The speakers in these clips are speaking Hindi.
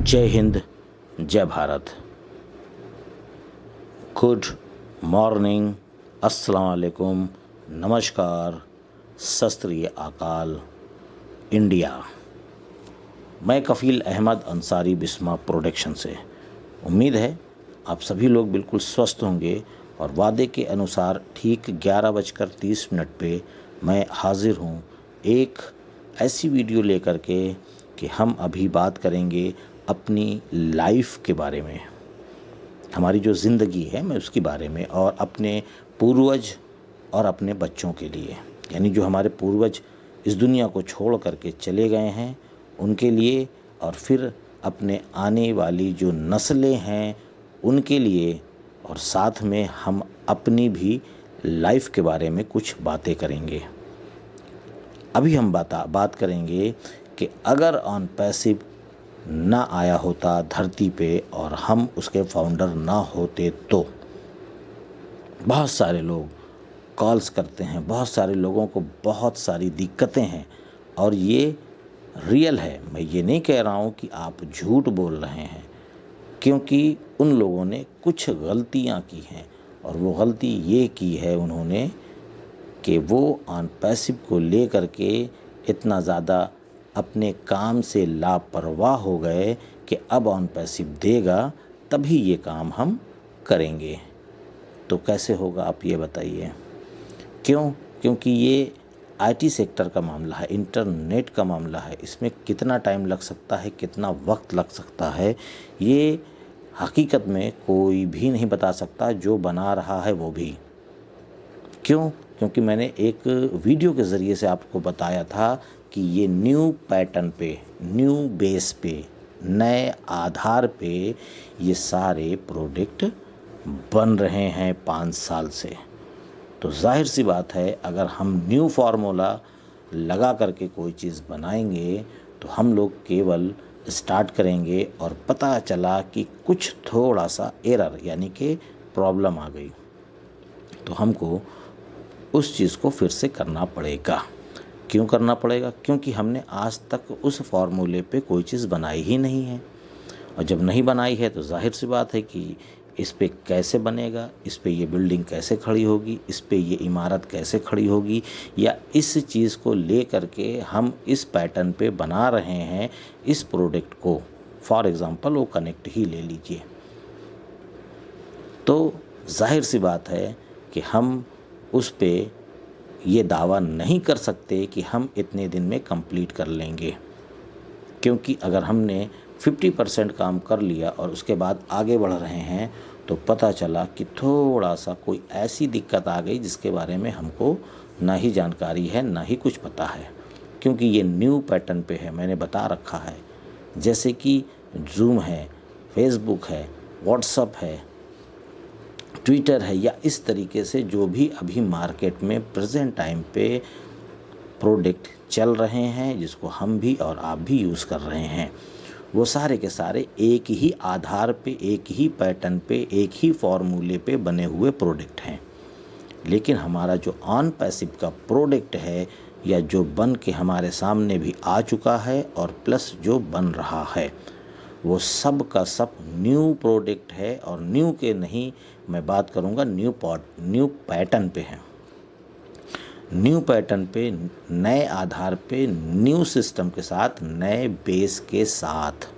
जय हिंद, जय भारत। गुड मॉर्निंग, अस्सलाम वालेकुम, नमस्कार, सत श्री अकाल, इंडिया। मैं कफ़ील अहमद अंसारी बिस्मा प्रोडक्शन से। उम्मीद है आप सभी लोग बिल्कुल स्वस्थ होंगे और वादे के अनुसार ठीक 11:30 पे मैं हाज़िर हूँ एक ऐसी वीडियो लेकर के कि हम अभी बात करेंगे अपनी लाइफ के बारे में, हमारी जो ज़िंदगी है मैं उसके बारे में, और अपने पूर्वज और अपने बच्चों के लिए, यानी जो हमारे पूर्वज इस दुनिया को छोड़ करके चले गए हैं उनके लिए, और फिर अपने आने वाली जो नस्लें हैं उनके लिए, और साथ में हम अपनी भी लाइफ के बारे में कुछ बातें करेंगे। अभी हम बात करेंगे कि अगर ऑन पैसिव ना आया होता धरती पे और हम उसके फाउंडर ना होते तो। बहुत सारे लोग कॉल्स करते हैं, बहुत सारे लोगों को बहुत सारी दिक्कतें हैं, और ये रियल है। मैं ये नहीं कह रहा हूँ कि आप झूठ बोल रहे हैं, क्योंकि उन लोगों ने कुछ गलतियाँ की हैं, और वो गलती ये की है उन्होंने कि वो ऑन पैसिव को ले करके इतना ज़्यादा अपने काम से लापरवाह हो गए कि अब ऑन पैसिव देगा तभी ये काम हम करेंगे। तो कैसे होगा आप ये बताइए। क्यों? क्योंकि ये आईटी सेक्टर का मामला है, इंटरनेट का मामला है। इसमें कितना टाइम लग सकता है, कितना वक्त लग सकता है, ये हकीकत में कोई भी नहीं बता सकता, जो बना रहा है वो भी। क्यों? क्योंकि मैंने एक वीडियो के ज़रिए से आपको बताया था कि ये न्यू पैटर्न पे, न्यू बेस पे, नए आधार पे ये सारे प्रोडक्ट बन रहे हैं 5 साल से। तो जाहिर सी बात है, अगर हम न्यू फार्मूला लगा करके कोई चीज़ बनाएंगे तो हम लोग केवल स्टार्ट करेंगे और पता चला कि कुछ थोड़ा सा एरर यानी कि प्रॉब्लम आ गई, तो हमको उस चीज़ को फिर से करना पड़ेगा। क्यों करना पड़ेगा? क्योंकि हमने आज तक उस फार्मूले पे कोई चीज़ बनाई ही नहीं है, और जब नहीं बनाई है तो जाहिर सी बात है कि इस पे कैसे बनेगा, इस पे ये बिल्डिंग कैसे खड़ी होगी, इस पे ये इमारत कैसे खड़ी होगी, या इस चीज़ को ले करके हम इस पैटर्न पे बना रहे हैं इस प्रोडक्ट को। फॉर एग्ज़ाम्पल वो कनेक्ट ही ले लीजिए, तो जाहिर सी बात है कि हम उस पे ये दावा नहीं कर सकते कि हम इतने दिन में कंप्लीट कर लेंगे, क्योंकि अगर हमने 50% काम कर लिया और उसके बाद आगे बढ़ रहे हैं तो पता चला कि थोड़ा सा कोई ऐसी दिक्कत आ गई जिसके बारे में हमको ना ही जानकारी है ना ही कुछ पता है, क्योंकि ये न्यू पैटर्न पे है। मैंने बता रखा है, जैसे कि जूम है, फेसबुक है, व्हाट्सअप है, ट्विटर है, या इस तरीके से जो भी अभी मार्केट में प्रेजेंट टाइम पे प्रोडक्ट चल रहे हैं, जिसको हम भी और आप भी यूज़ कर रहे हैं, वो सारे के सारे एक ही आधार पे, एक ही पैटर्न पे, एक ही फॉर्मूले पे बने हुए प्रोडक्ट हैं। लेकिन हमारा जो ऑन पैसिव का प्रोडक्ट है, या जो बन के हमारे सामने भी आ चुका है और प्लस जो बन रहा है, वो सब का सब न्यू प्रोडक्ट है। और न्यू के नहीं, मैं बात करूँगा न्यू पैटर्न पे है, न्यू पैटर्न पे, नए आधार पे, न्यू सिस्टम के साथ, नए बेस के साथ।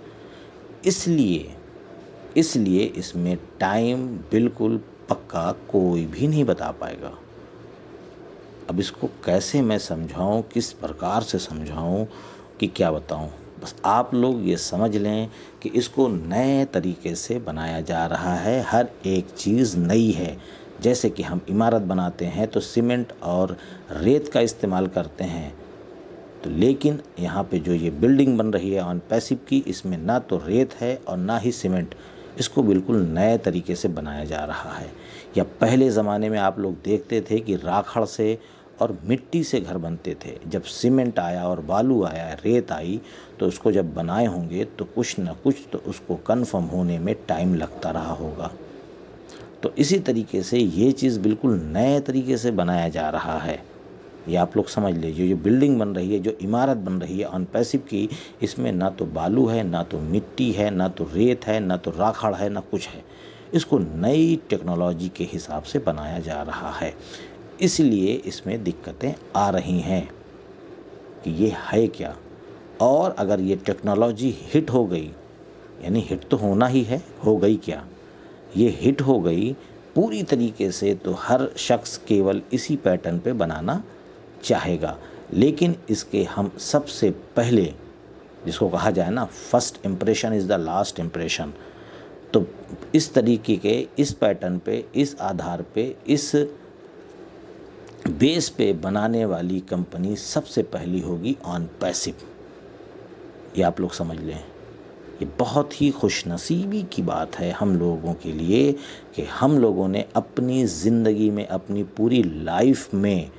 इसलिए इसमें टाइम बिल्कुल पक्का कोई भी नहीं बता पाएगा। अब इसको कैसे मैं समझाऊं, किस प्रकार से समझाऊं कि क्या बताऊं। बस आप लोग ये समझ लें कि इसको नए तरीके से बनाया जा रहा है, हर एक चीज़ नई है। जैसे कि हम इमारत बनाते हैं तो सीमेंट और रेत का इस्तेमाल करते हैं, तो लेकिन यहाँ पे जो ये बिल्डिंग बन रही है ऑन पैसिव की, इसमें ना तो रेत है और ना ही सीमेंट। इसको बिल्कुल नए तरीके से बनाया जा रहा है। या पहले ज़माने में आप लोग देखते थे कि राखड़ से और मिट्टी से घर बनते थे। जब सीमेंट आया और बालू आया, रेत आई, तो उसको जब बनाए होंगे तो कुछ ना कुछ तो उसको कन्फर्म होने में टाइम लगता रहा होगा। तो इसी तरीके से ये चीज़ बिल्कुल नए तरीके से बनाया जा रहा है। ये आप लोग समझ लीजिए, जो बिल्डिंग बन रही है, जो इमारत बन रही है ऑन पैसिव की, इसमें ना तो बालू है, ना तो मिट्टी है, ना तो रेत है, ना तो राखड़ है, ना कुछ है। इसको नई टेक्नोलॉजी के हिसाब से बनाया जा रहा है, इसलिए इसमें दिक्कतें आ रही हैं कि ये है क्या। और अगर ये टेक्नोलॉजी हिट हो गई, यानी हिट तो होना ही है, हो गई क्या, ये हिट हो गई पूरी तरीके से, तो हर शख्स केवल इसी पैटर्न पे बनाना चाहेगा। लेकिन इसके हम सबसे पहले, जिसको कहा जाए ना, first impression is the last impression, तो इस तरीके के, इस पैटर्न पे, इस आधार पे, इस बेस पे बनाने वाली कंपनी सबसे पहली होगी ऑन पैसिव। ये आप लोग समझ लें। ये बहुत ही खुशनसीबी की बात है हम लोगों के लिए कि हम लोगों ने अपनी ज़िंदगी में, अपनी पूरी लाइफ में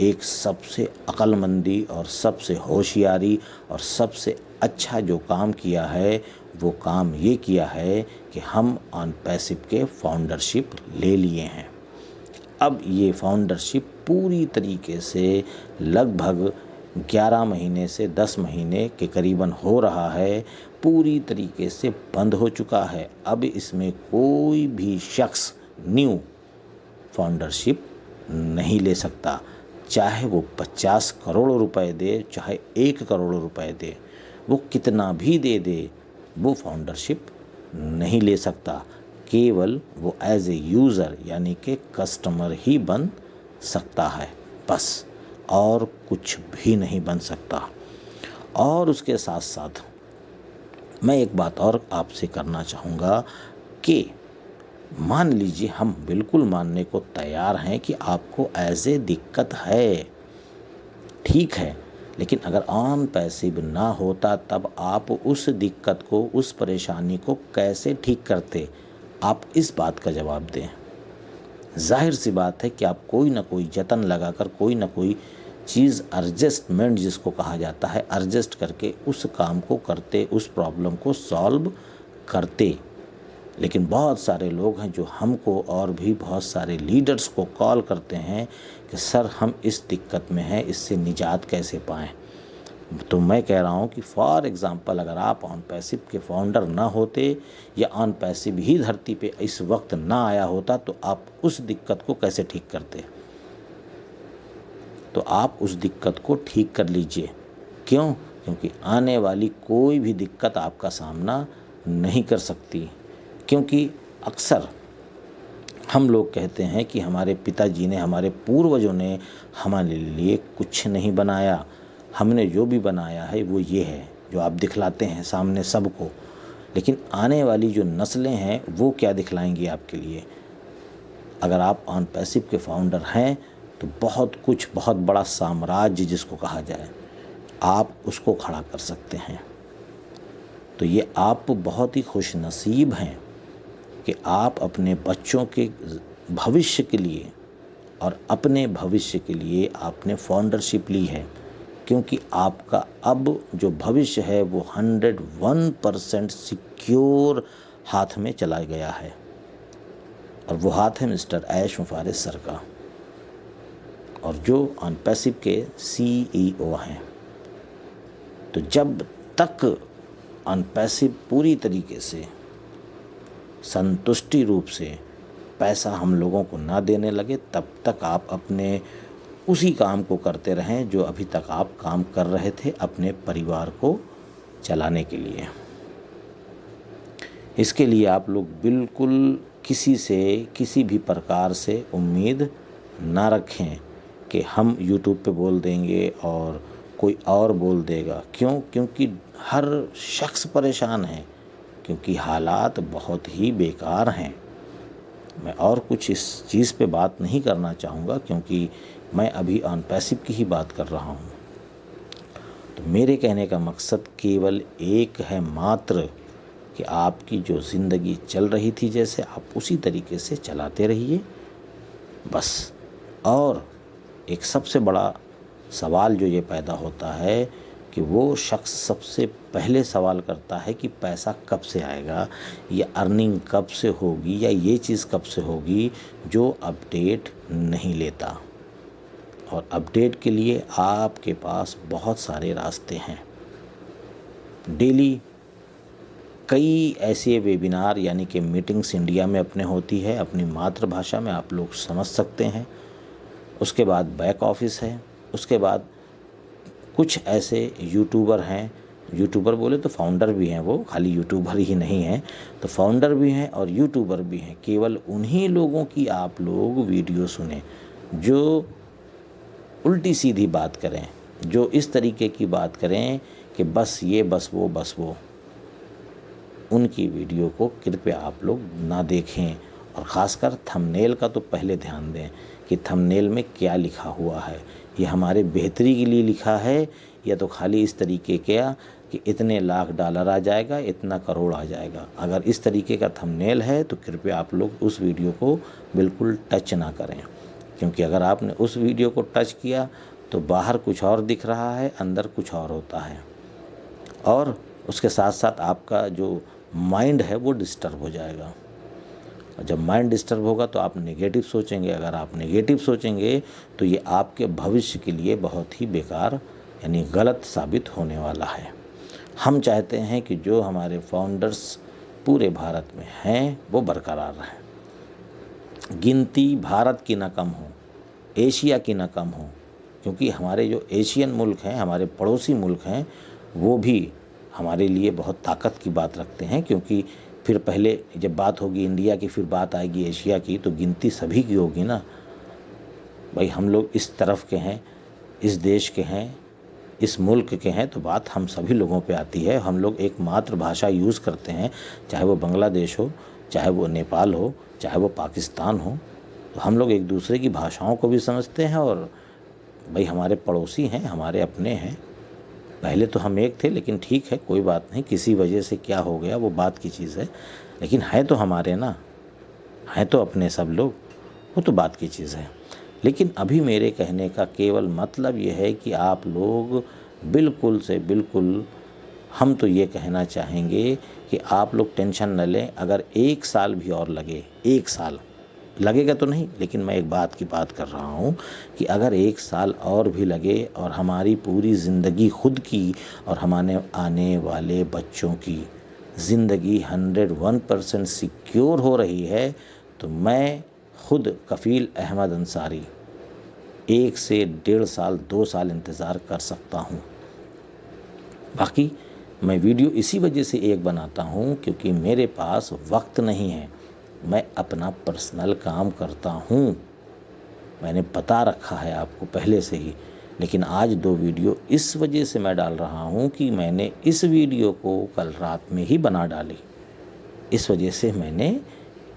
एक सबसे अक्लमंदी और सबसे होशियारी और सबसे अच्छा जो काम किया है, वो काम ये किया है कि हम ऑन पैसिव के फाउंडरशिप ले लिए हैं। अब ये फाउंडरशिप पूरी तरीके से लगभग 11 महीने से 10 महीने के करीबन हो रहा है, पूरी तरीके से बंद हो चुका है। अब इसमें कोई भी शख्स न्यू फाउंडरशिप नहीं ले सकता, चाहे वो 50 करोड़ रुपए दे, चाहे 1 करोड़ रुपए दे, वो कितना भी दे दे, वो फाउंडरशिप नहीं ले सकता। केवल वो एज ए यूज़र यानी कि कस्टमर ही बन सकता है बस, और कुछ भी नहीं बन सकता। और उसके साथ साथ मैं एक बात और आपसे करना चाहूँगा कि मान लीजिए, हम बिल्कुल मानने को तैयार हैं कि आपको ऐसे दिक्कत है, ठीक है, लेकिन अगर ऑन पैसिव ना होता तब आप उस दिक्कत को, उस परेशानी को कैसे ठीक करते? आप इस बात का जवाब दें। जाहिर सी बात है कि आप कोई ना कोई जतन लगाकर, कोई ना कोई चीज़, एडजस्टमेंट जिसको कहा जाता है, एडजस्ट करके उस काम को करते, उस प्रॉब्लम को सॉल्व करते। लेकिन बहुत सारे लोग हैं जो हमको और भी बहुत सारे लीडर्स को कॉल करते हैं कि सर हम इस दिक्कत में हैं, इससे निजात कैसे पाएँ। तो मैं कह रहा हूँ कि फॉर एग्ज़ाम्पल, अगर आप ऑन पैसिव के फाउंडर ना होते या ऑन पैसिव ही धरती पे इस वक्त ना आया होता, तो आप उस दिक्कत को कैसे ठीक करते? तो आप उस दिक्कत को ठीक कर लीजिए। क्यों? क्योंकि आने वाली कोई भी दिक्कत आपका सामना नहीं कर सकती। क्योंकि अक्सर हम लोग कहते हैं कि हमारे पिताजी ने, हमारे पूर्वजों ने हमारे लिए कुछ नहीं बनाया, हमने जो भी बनाया है वो ये है जो आप दिखलाते हैं सामने सबको। लेकिन आने वाली जो नस्लें हैं वो क्या दिखलाएंगी आपके लिए? अगर आप ऑन पैसिव के फाउंडर हैं तो बहुत कुछ, बहुत बड़ा साम्राज्य जिसको कहा जाए, आप उसको खड़ा कर सकते हैं। तो ये आप बहुत ही खुश नसीब हैं कि आप अपने बच्चों के भविष्य के लिए और अपने भविष्य के लिए आपने फाउंडरशिप ली है। क्योंकि आपका अब जो भविष्य है वो 101% सिक्योर हाथ में चला गया है, और वो हाथ है मिस्टर ऐश मुफारिस सर का, और जो ऑन पैसिव के CEO हैं। तो जब तक ऑन पैसिव पूरी तरीके से संतुष्टि रूप से पैसा हम लोगों को ना देने लगे, तब तक आप अपने उसी काम को करते रहें जो अभी तक आप काम कर रहे थे अपने परिवार को चलाने के लिए। इसके लिए आप लोग बिल्कुल किसी से, किसी भी प्रकार से उम्मीद ना रखें कि हम YouTube पे बोल देंगे और कोई और बोल देगा। क्यों? क्योंकि हर शख्स परेशान है, क्योंकि हालात बहुत ही बेकार हैं। मैं और कुछ इस चीज़ पे बात नहीं करना चाहूँगा, क्योंकि मैं अभी ऑन पैसिव की ही बात कर रहा हूँ। तो मेरे कहने का मकसद केवल एक है मात्र कि आपकी जो ज़िंदगी चल रही थी जैसे, आप उसी तरीके से चलाते रहिए बस। और एक सबसे बड़ा सवाल जो ये पैदा होता है कि वो शख्स सबसे पहले सवाल करता है कि पैसा कब से आएगा, या अर्निंग कब से होगी, या ये चीज़ कब से होगी, जो अपडेट नहीं लेता। और अपडेट के लिए आपके पास बहुत सारे रास्ते हैं। डेली कई ऐसे वेबिनार यानी कि मीटिंग्स इंडिया में अपने होती है, अपनी मातृभाषा में आप लोग समझ सकते हैं। उसके बाद बैक ऑफिस है। उसके बाद कुछ ऐसे यूट्यूबर हैं, यूट्यूबर बोले तो फाउंडर भी हैं, वो खाली यूट्यूबर ही नहीं हैं, तो फाउंडर भी हैं और यूट्यूबर भी हैं। केवल उन्हीं लोगों की आप लोग वीडियो सुने जो उल्टी सीधी बात करें, जो इस तरीके की बात करें कि बस ये बस वो, उनकी वीडियो को कृपया आप लोग ना देखें। और ख़ासकर थंबनेल का तो पहले ध्यान दें कि थंबनेल में क्या लिखा हुआ है, ये हमारे बेहतरी के लिए लिखा है या तो खाली इस तरीके का कि इतने लाख डॉलर आ जाएगा, इतना करोड़ आ जाएगा। अगर इस तरीके का थंबनेल है तो कृपया आप लोग उस वीडियो को बिल्कुल टच ना करें, क्योंकि अगर आपने उस वीडियो को टच किया तो बाहर कुछ और दिख रहा है, अंदर कुछ और होता है, और उसके साथ साथ आपका जो माइंड है वो डिस्टर्ब हो जाएगा। और जब माइंड डिस्टर्ब होगा तो आप नेगेटिव सोचेंगे। अगर आप नेगेटिव सोचेंगे तो ये आपके भविष्य के लिए बहुत ही बेकार यानी गलत साबित होने वाला है। हम चाहते हैं कि जो हमारे फाउंडर्स पूरे भारत में हैं वो बरकरार रहें, गिनती भारत की ना कम हो, एशिया की ना कम हो, क्योंकि हमारे जो एशियन मुल्क हैं, हमारे पड़ोसी मुल्क हैं, वो भी हमारे लिए बहुत ताकत की बात रखते हैं। क्योंकि फिर पहले जब बात होगी इंडिया की, फिर बात आएगी एशिया की, तो गिनती सभी की होगी ना भाई। हम लोग इस तरफ के हैं, इस देश के हैं, इस मुल्क के हैं, तो बात हम सभी लोगों पे आती है। हम लोग एक मातृभाषा यूज़ करते हैं, चाहे वो बांग्लादेश हो, चाहे वो नेपाल हो, चाहे वो पाकिस्तान हो, तो हम लोग एक दूसरे की भाषाओं को भी समझते हैं। और भाई हमारे पड़ोसी हैं, हमारे अपने हैं। पहले तो हम एक थे, लेकिन ठीक है, कोई बात नहीं, किसी वजह से क्या हो गया वो बात की चीज़ है, लेकिन है तो हमारे ना, हैं तो अपने सब लोग, वो तो बात की चीज़ है। लेकिन अभी मेरे कहने का केवल मतलब ये है कि आप लोग बिल्कुल से बिल्कुल, हम तो ये कहना चाहेंगे कि आप लोग टेंशन न लें। अगर 1 साल भी और लगे, 1 साल लगेगा तो नहीं, लेकिन मैं एक बात की बात कर रहा हूँ कि अगर 1 साल और भी लगे और हमारी पूरी ज़िंदगी खुद की और हमारे आने वाले बच्चों की ज़िंदगी 101% सिक्योर हो रही है, तो मैं खुद कफ़ील अहमद अंसारी 1 से 1.5 साल 2 साल इंतज़ार कर सकता हूँ। बाकी मैं वीडियो इसी वजह से एक बनाता हूँ क्योंकि मेरे पास वक्त नहीं है। मैं अपना पर्सनल काम करता हूँ, मैंने बता रखा है आपको पहले से ही। लेकिन आज 2 वीडियो इस वजह से मैं डाल रहा हूँ कि मैंने इस वीडियो को कल रात में ही बना डाली, इस वजह से मैंने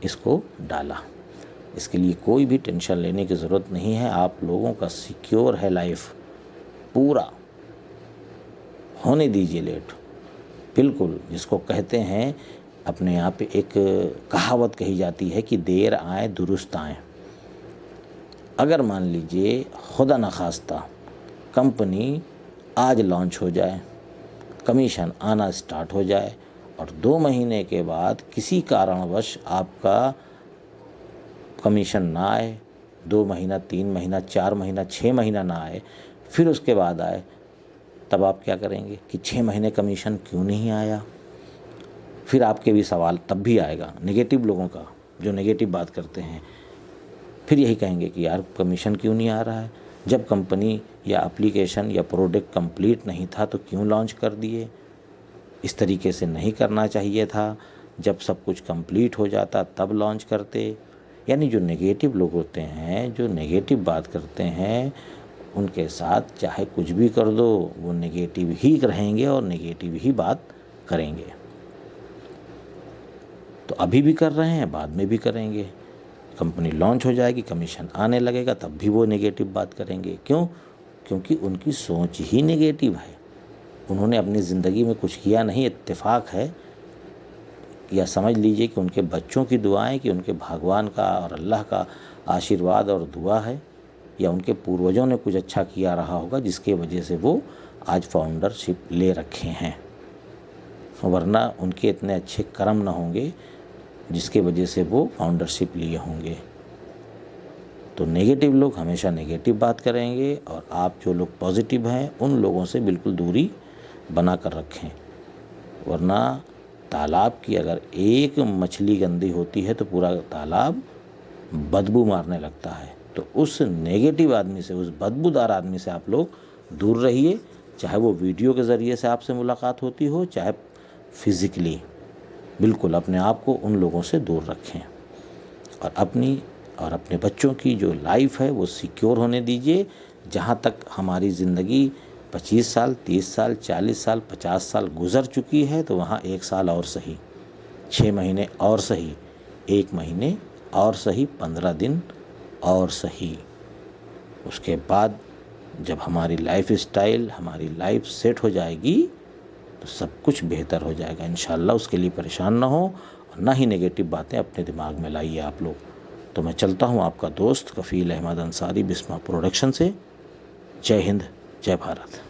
इसको डाला। इसके लिए कोई भी टेंशन लेने की ज़रूरत नहीं है। आप लोगों का सिक्योर है लाइफ, पूरा होने दीजिए लेट। बिल्कुल, जिसको कहते हैं अपने यहाँ पे एक कहावत कही जाती है कि देर आए दुरुस्त आए। अगर मान लीजिए खुदा न खास्ता कंपनी आज लॉन्च हो जाए, कमीशन आना स्टार्ट हो जाए और 2 महीने के बाद किसी कारणवश आपका कमीशन ना आए, 2 महीना, 3 महीना, 4 महीना, 6 महीना ना आए, फिर उसके बाद आए, तब आप क्या करेंगे कि 6 महीने कमीशन क्यों नहीं आया? फिर आपके भी सवाल तब भी आएगा नेगेटिव लोगों का, जो नेगेटिव बात करते हैं। फिर यही कहेंगे कि यार कमीशन क्यों नहीं आ रहा है, जब कंपनी या एप्लीकेशन या प्रोडक्ट कंप्लीट नहीं था तो क्यों लॉन्च कर दिए? इस तरीके से नहीं करना चाहिए था, जब सब कुछ कंप्लीट हो जाता तब लॉन्च करते। यानी जो नेगेटिव लोग होते हैं, जो नेगेटिव बात करते हैं, उनके साथ चाहे कुछ भी कर दो वो नेगेटिव ही रहेंगे और नेगेटिव ही बात करेंगे। तो अभी भी कर रहे हैं, बाद में भी करेंगे। कंपनी लॉन्च हो जाएगी, कमीशन आने लगेगा, तब भी वो नेगेटिव बात करेंगे। क्यों? क्योंकि उनकी सोच ही नेगेटिव है। उन्होंने अपनी ज़िंदगी में कुछ किया नहीं। इत्तेफाक है या समझ लीजिए कि उनके बच्चों की दुआएं, कि उनके भगवान का और अल्लाह का आशीर्वाद और दुआ है, या उनके पूर्वजों ने कुछ अच्छा किया रहा होगा जिसके वजह से वो आज फाउंडरशिप ले रखे हैं। वरना उनके इतने अच्छे कर्म न होंगे जिसके वजह से वो फाउंडरशिप लिए होंगे। तो नेगेटिव लोग हमेशा नेगेटिव बात करेंगे और आप जो लोग पॉजिटिव हैं उन लोगों से बिल्कुल दूरी बना कर रखें, वरना तालाब की अगर एक मछली गंदी होती है तो पूरा तालाब बदबू मारने लगता है। तो उस नेगेटिव आदमी से, उस बदबूदार आदमी से आप लोग दूर रहिए, चाहे वो वीडियो के ज़रिए से आपसे मुलाकात होती हो, चाहे फिज़िकली। बिल्कुल अपने आप को उन लोगों से दूर रखें और अपनी और अपने बच्चों की जो लाइफ है वो सिक्योर होने दीजिए। जहाँ तक हमारी ज़िंदगी 25 साल, 30 साल, 40 साल, 50 साल गुज़र चुकी है, तो वहाँ 1 साल और सही, 6 महीने और सही, 1 महीने और सही, 15 दिन और सही। उसके बाद जब हमारी लाइफ स्टाइल, हमारी लाइफ सेट हो जाएगी तो सब कुछ बेहतर हो जाएगा इंशाल्लाह। उसके लिए परेशान ना हो और ना ही नेगेटिव बातें अपने दिमाग में लाइए आप लोग। तो मैं चलता हूँ, आपका दोस्त कफ़ील अहमद अंसारी, बिस्मा प्रोडक्शन से। जय हिंद, जय भारत।